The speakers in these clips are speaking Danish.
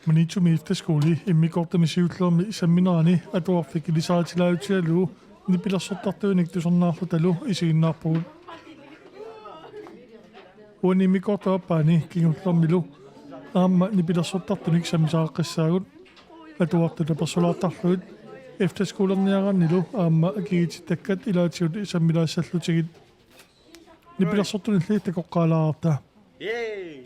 Maniitsup efterskoli immikortamisiulluarmi isamminaani atuarfikilisaatilautialu nipilersortartuunik tusornaarlutalu isiginnaarpugut uani immikortaappaani kingullermilu aamma nipilersortartunik samisaaqassaagut atuartuta persulaartarluit efterskolerniarannilu aamma akigititakkat ilaatigut isammilaassallutigit nipilersortunilli takoqqaalaarta. Yay!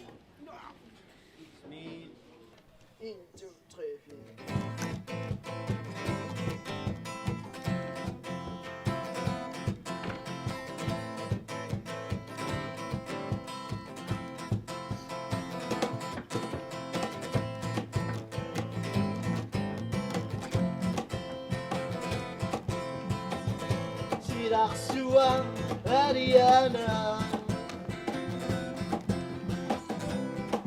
Sua Ariana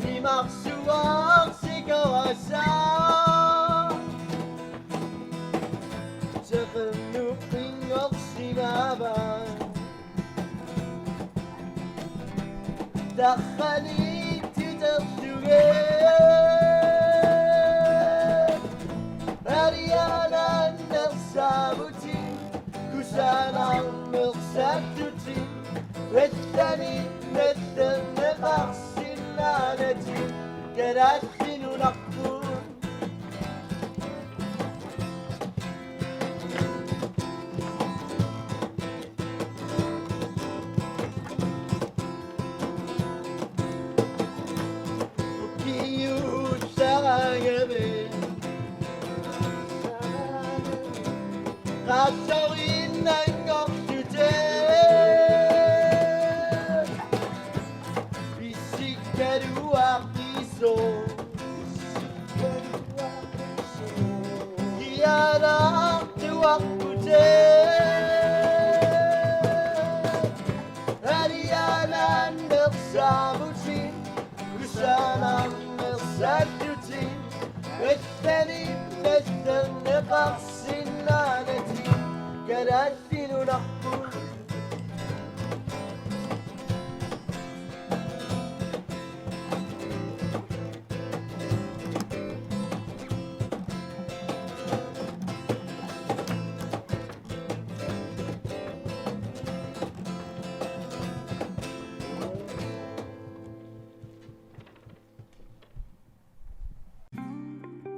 Mi maksua sigawasa Sekenuping oksimaban Dakhali titarsuge Ariana nersabuti Kusanan mersaduti Vettani vettene qarsinnaanati Karaattinunarpun Ukiyu sarangame Qassorin nangortute Bisikkaruartiso Kianaartuarpute Arianan nersamuti Kusanan nersadduti Vettani vettene qarsinnaanati Karaattinunarpun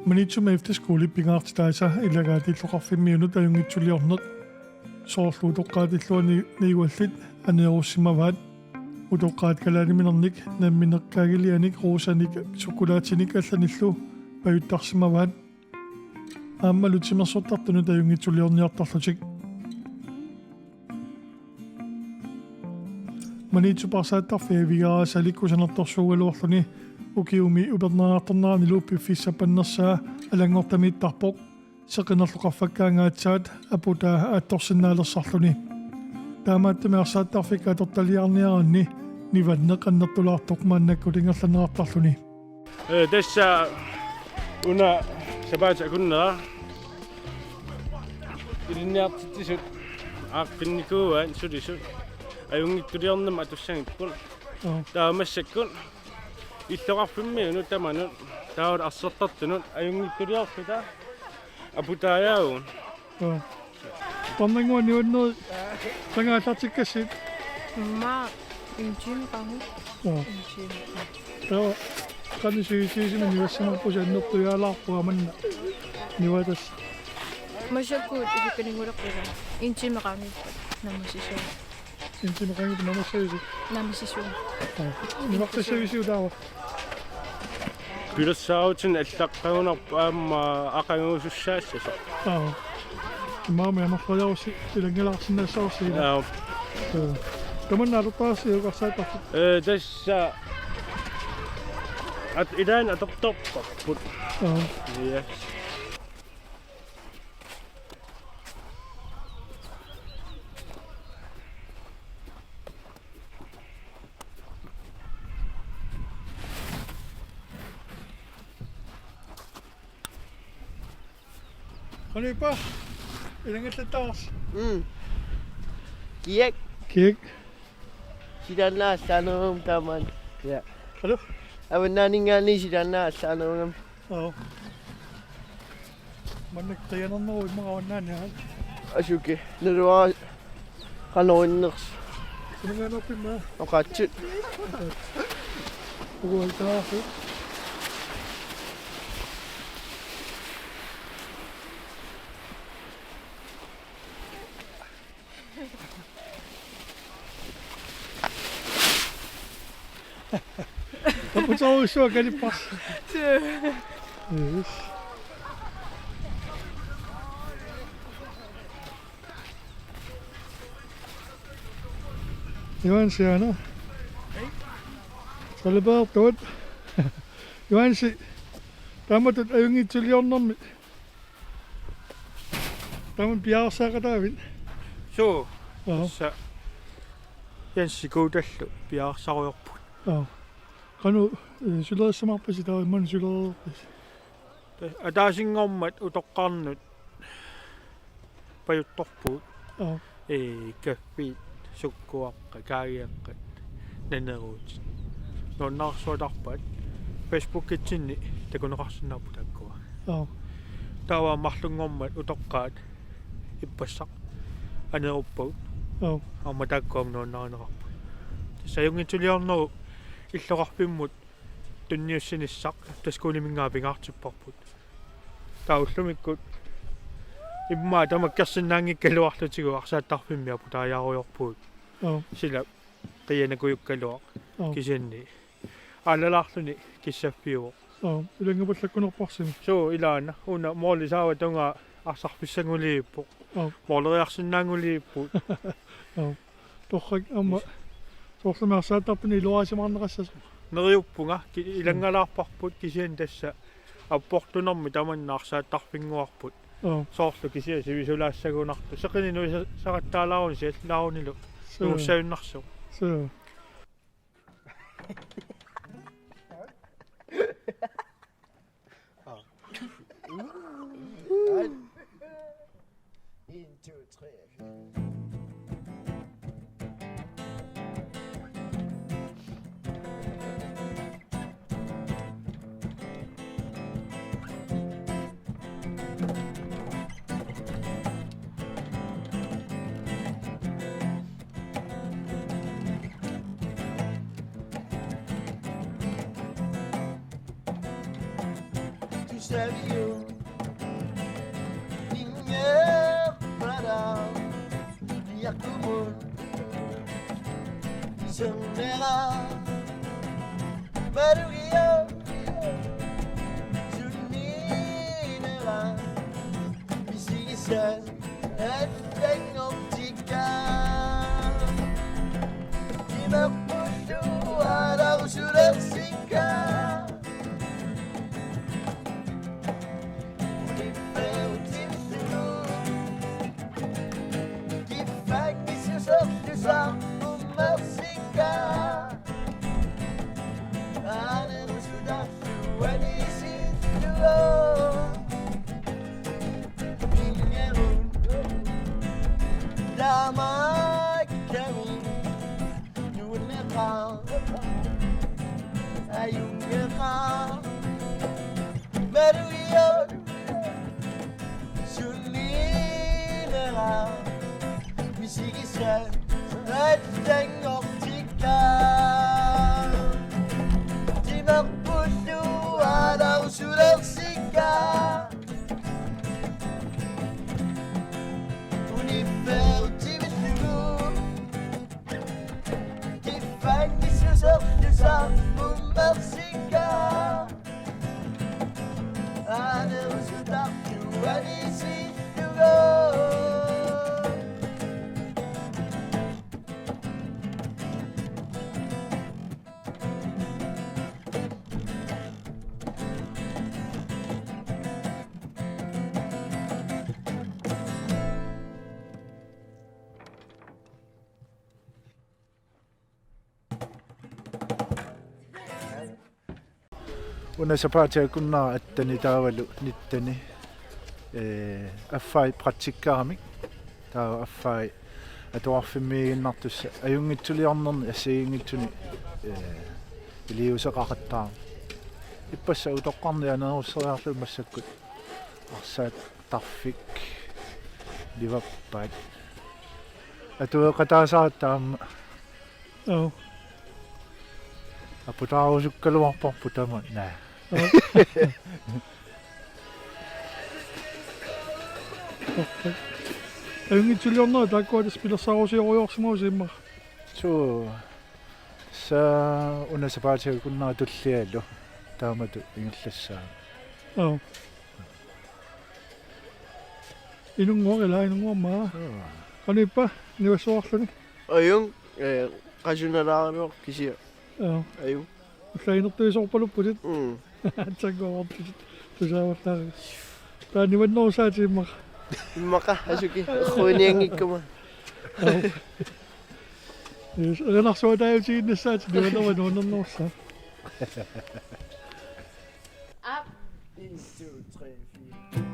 Maniitsup efterskoli pingaartitaasa ilaat illoqarfimmiunullu ajunngitsuliortarnerat soorluutoqqaatilluani niiguallit aneerussimavat utoqqaat kalaaliminernik nammineqqaagilianik ruusanik sukulaatinik allanillu pajuttarsimavat aamma lutimersortartunut ajunngitsuliorniartarlutik Maniitsup arsaattarfi vigaraasalikussanertorsuugaluarluni ukiumi upernaartornaarnilu piffissappannersaa alangortamiittarpoq seqinnerluqarfakkaangaatsaat aputaa aattorsinnaalerssarluni taamaattumi arsaattarfik atortaliarniaranni nivanneqannertulaartoq maannakkutingerlanerartarluni tässä una sabaata kunnera ilniartittisut aaqpinnikuuan sulisut ajunngittuliornam atussangipkun taamassakun illoqarfimmiunullu tamanut taawut arsertartunut ajunngittuliorpita aputaajaun Pannanguani unnu tangaatartikkassit Ma injim kamu. Injim. tawa qanisiisiisima niuassanerpusannertuyaalaarpua manna nivatas Masyakut ipikaningulaqura. Injim kamu. Namasisyo. intimeqangit namassaisi Namasisyo. nimaqtassavisiu taawa pilassaarutin allaqqagunarpa aamma aqanguusussaassasa maama yamarlajarusi ilangalaarsinnaassarusi tamanna atortaarsiuqarsaattarfut tässä ilaan atortorparput yes Kanipa ilangatlataars Kiek kiek sidanna sanum taman Ja. Hallo? Avannaningaani silannaallaanerungam. Mannaqqianerneru immarawannaaниhan. Asuki. Nalua qanoinners. Sunangaanopimma. Oqatsut. Ugualtaafu. Tapos ako siya, ganit pa. Yes. Iwan si ano? Sa labar, tawad. Iwan si... Tama ito, ajunngitsuliortarnerrat. Tama piarsaa katavin. Suu. Aha. Sa janssikuutallu piaarsaruyorput. Aha. Kanu, sylerissamarpasi tawa imman sylererpasi. Ataasingormat utoqqarnut pajuttorpuut. Aha. Kaffiit sukkuaqqa kaagiaqqat naneruut. Nonnarsuatarpat Facebook-itsinni takuneqarsinnarpu takkua. Aha. Tawa marlungormat utoqqaat ippassaq aneruppaut. Aha. Amma takkuam nonnarinerarpu. Ajunngitsuliornerut illoqarfimmut tunniussinissaq efterskoli mingaapingaartipparput. Taullumikut imma tamakkersinnaangikkaluarlutigu arsaattarfimmiapu taajaaruyorpuut. Aha. Sila qiyanakuyukkaluaq Aha. kisinni aalalaarluni kissaffiuq. Aha. Ilangapallakkunerparsimi. Suu ilaana una moolisaava tunga arsarpissanguliippuq. Aha. Mooleriarsinnaanguliippuut. Aha. Torrak amma. Soorlama arsaattarpini iluaasimarnerassas. Neriuppunga ilangalaarparput kisian tassa apportunermi tamanna arsaattarfinguarput. Aha. Soorlu kisia sivisulaassagunartu seqini nu saqattaalaarun siallaarunilu nuussayunnarsuq. So. En, to, tre. Du savais jo Linjer para Yakumun Sundera Barugio Suninera Bisigisen Etengoptika Imaputu Ada Usulersika Unasapaatia attani taavalu nittani affai praktikkaramik taa affai atuarfimmiiginnartussa ajunngitsuliornerni assiginngitsuni илиусеқақаттаа иппасса утоққарнианерусериарлу массаккут арсаат тарфик ливаппаат атуэқатаасааттаама апутаарусуккалуарпарпу тама наа ajunngitsuliornerат тааккуатас пилерсаарусиоруйорсимау имма суу са унасапаатигуннаа туллиалу таамату ингерлассаа инунгорила инунгормаа каниппа нивасуарлуни Ajung qajunalaaruq kisia. Aju. уллаинертуисорпалуппутит атсаккоортит тусааварлаа тааниваннерусаатимма Immaqa asuki khuiniangikkuma. эрнарсуатаавтигиннассаати ниванерва нуунернерусса Up. 1 2 3 4.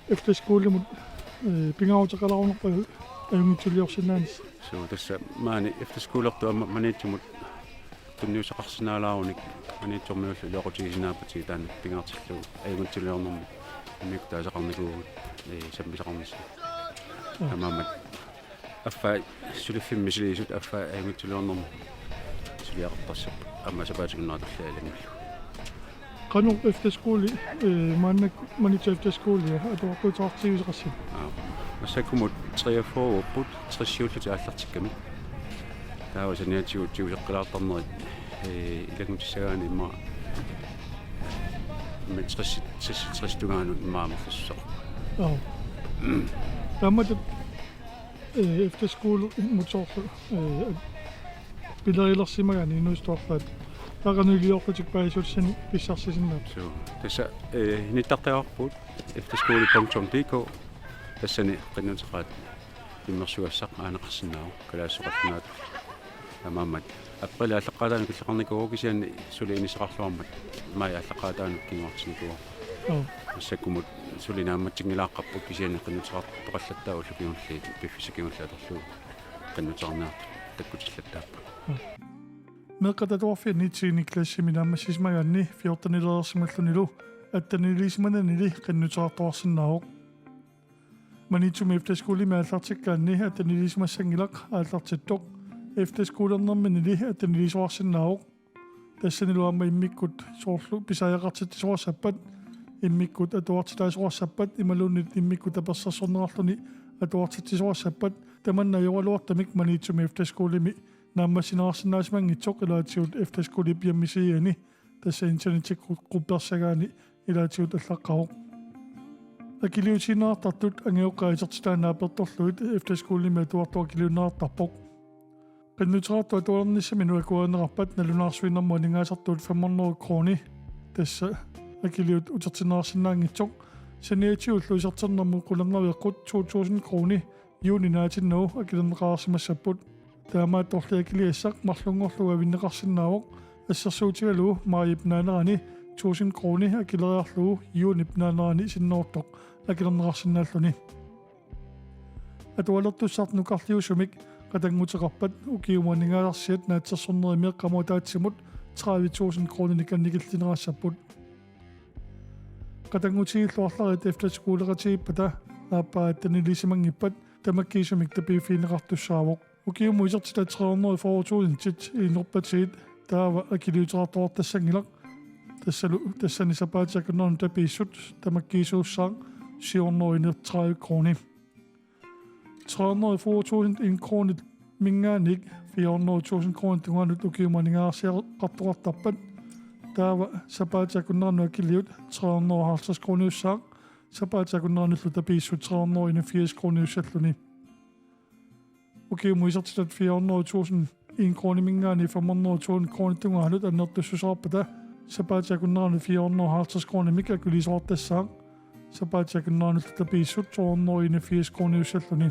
Efterskoli mut pingautaqalarunerpal ajunngitsuliorsinaanis суу тасса маани efterskolertua maniitsumut tunniusaqarsinaalaarunik maniitsormiullu илоqutигисинаапати таана пингаартиллу ajunngitsuliornermi иммиктаасақарникуугут саммисақарнисса амаамат аффа сулиффиммисилиисут аффа ajunngitsuliornermi сулиақартарсап аммасапаатигуннаатерлаалангуллу qanu efterskoli mannak Maniitsup efterskoli atuartut массаккумут 3 оппут 30 ааллартикками таавасаниатигут тиусеққилаартарнерит илагутиссагаани имма метрис тугаанут имаамерлуссоқ таммат efterskoli мутсоорлу пилерилерсимагаани инуисторлаат тақанилиортик паисулсани писсарсисиннаап суу тасса ниттартагарпут efterskoli.dk тассани qinnuteqaat иммерсуассақ аанеқарсинаау калаассоқарнаат амаамат аппала аллаққалаани киллеқарникуу кисиани сулиинисеқарлуармат май аллаққалаани кингуартиникуу массаккумут сулинаамматсингилааққарпут кисиани qinnuteqarpu тоқаллаттаа уллукиурлиит пиффисакиуллаатерлуу qinnuteqarnaart таккутиллаттааппа меққататуарфи нитсигиниклаассими наамассисмагаанни 14-нилерсималлунилу аттанилисмананили qinnuteqartuarsinnaaruq Maniitsup efterskoli мааллартиккаанни аттанилисмассангилақ ааллартиттоқ efterskolernerminili аттанилисуарсиннааруq тассанилуамма иммиккут соорлу писаяақартитсуарсаппат иммиккут атуартилаасуарсаппат ималууннит иммиккут аперсерсорнерарлуни атуартитсуарсаппат таманна юалуартамик Maniitsup efterskolimi нааммасинаарсинаасмангитсоқ илаатигут efterskoli пиаммисиани тасса интернетик групперсагаани илаатигут аллаққаруq Akiliutinaartartut angiuqqaisartitaanaapertorluit efterskoli med atuartuakiliunaartarpoq. Qannuteraattu atuarnissaminu akuanerarpat nalunaarsuinnermu ningaasartuut 500 krooni tassa akiliut utertinaarsinnaangitsoq saniatiullu isarternermu qulangaviaqqut 2000 krooni juuninaatinnu akilerneqaarsimassaput taamaat torli akiliassaq marlungorlu avinneqarsinnaavoq ассерсуутигалу мариипнааnerani 1000 krooni акилериарлугу юунипнааnerani синноортоқ акилернеқарсинааллуни атуалертуссаартнукарлиусумик qatangutеқарпат укиуманигааларсиат наатсерсорнеримиэққамутаатсимут 30,000 krooni никанникиллинерассаппут qatangutiиллуарларит efterskoleqatigippata ааппааттанилисимангиппат тамаккиисумик тапиуффинеқартуссаавоқ укиуму исертилаатсеқарнери фоорутуулинтит иннерпатигит таава акилиутеқартуартассангилақ тассани сапаатиакуннерну тапииссут тамаккиисууссаа 730 krooni 300,000 krooni мингааник 400,000 krooni тунгаану укиуманигаарсиақартуартарпат таава сапаатиакуннерну акилиут 350 krooni уссаа сапаатиакуннернуллу тапииссут 381 krooni уссаллуни укиуму исертилат 400,000 1 krooni mingaani 500,000 krooni tungaalut annertussusaarpata sapaatiakunneranu 450 krooni mikakulisoortassaa sapaatiakunneranu tapiissut 281 krooni ussalluni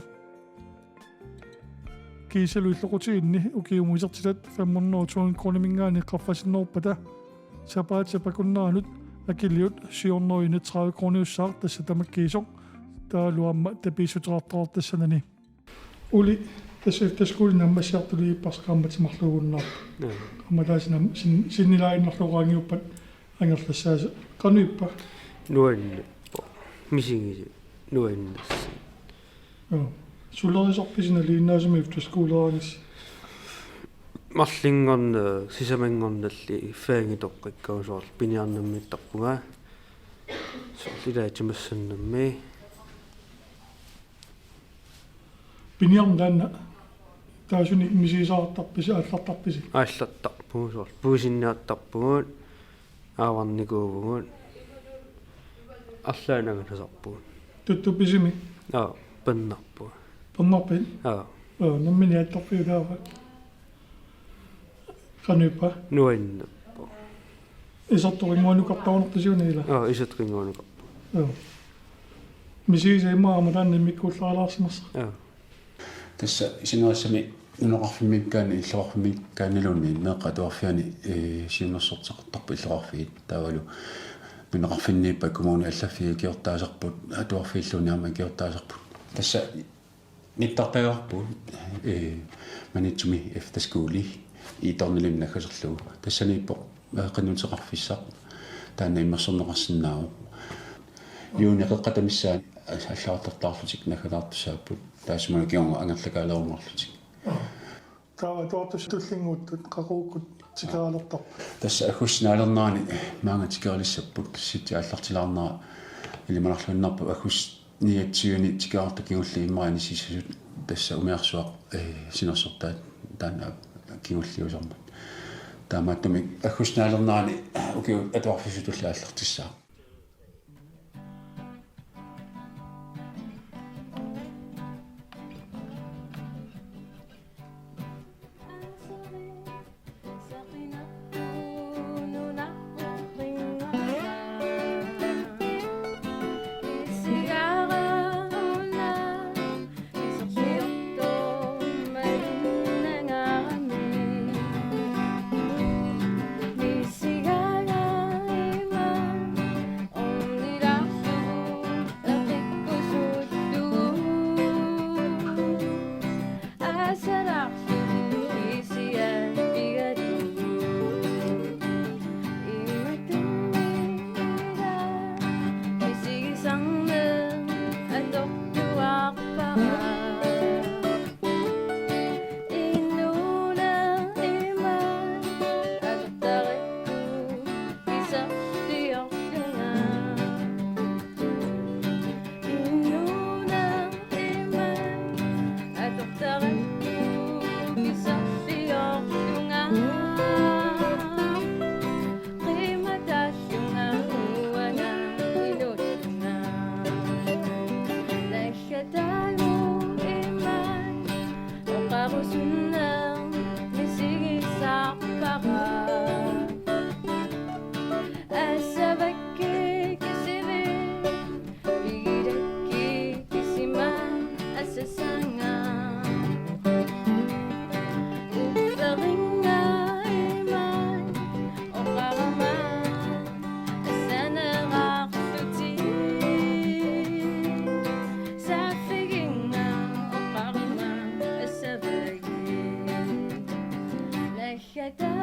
kiisalu illoqutiinni ukiumu isertilat 500,000 krooni mingaani qarfasinnerpata sapaatiapakunneranut akiliut 731 krooni ussaar tassa tamakkiisoq taaluamma tapiissuteqartortassanani uli tässä efterskolen ammassiartuli ipparsaqaammatsimарлугуннаар аммалаасинам синнилаиннарлуqaangiuppat анgerlassaasa qanuippa nuannappo misingisi nuannassi sulerisorpisinaliinnaasumi efterskoleraanis марлингорна сисамангорналли фаангитоққиккаусуарл пиниарнаммиттарпунга сорлилаатимассаннамми пиниарнгаанна таасуни мисисаартарписи ааллартарписи ааллаттарпугусуарл пуусиннааттарпугуут ааварникуувгуут арлаанагаласарпугут туттуписими паннарпуг паннарпин наммини аттарпиулаава qanuippa nuannappo isartoringuanukартаунертисиунила исатрингуанукарпу мисисаимаамалаанни миккууллаалаарсимарса tässä sinässäni illoqarfimmiunullu illoqarfimmiunullu meeqatuarfiani siunnersorteqartarpu illoqarfiit taavalu mineqarfinniippa kommuni allaffi kiortaasarput atuarfiilluuniarma kiortaasarput tässä nittartagarput Maniitsumi Efterskoli itornilimnakkaserlugu tassaniippo qannuteqarfissaq taanna immersorneqarsinnaagu юунеқеққатамиссаа аллаартартаарлутик накалаартусааппут таасмана киунга ангерлакаалерумарлутик таава туартустуллингууттут қақууккут тикаалертар тасса агусснаалернаани маанга тикаалиссаппут сити аллартилаарнера илиманарлуиннарпу агус ниатсиуни тикаартакигулли иммаани сисусут тасса умиарсуақ синерсортаат таана кигуллиусармат таамааттуми агусснаалернаани укиу атуарфисутулла аллартиссаа Eda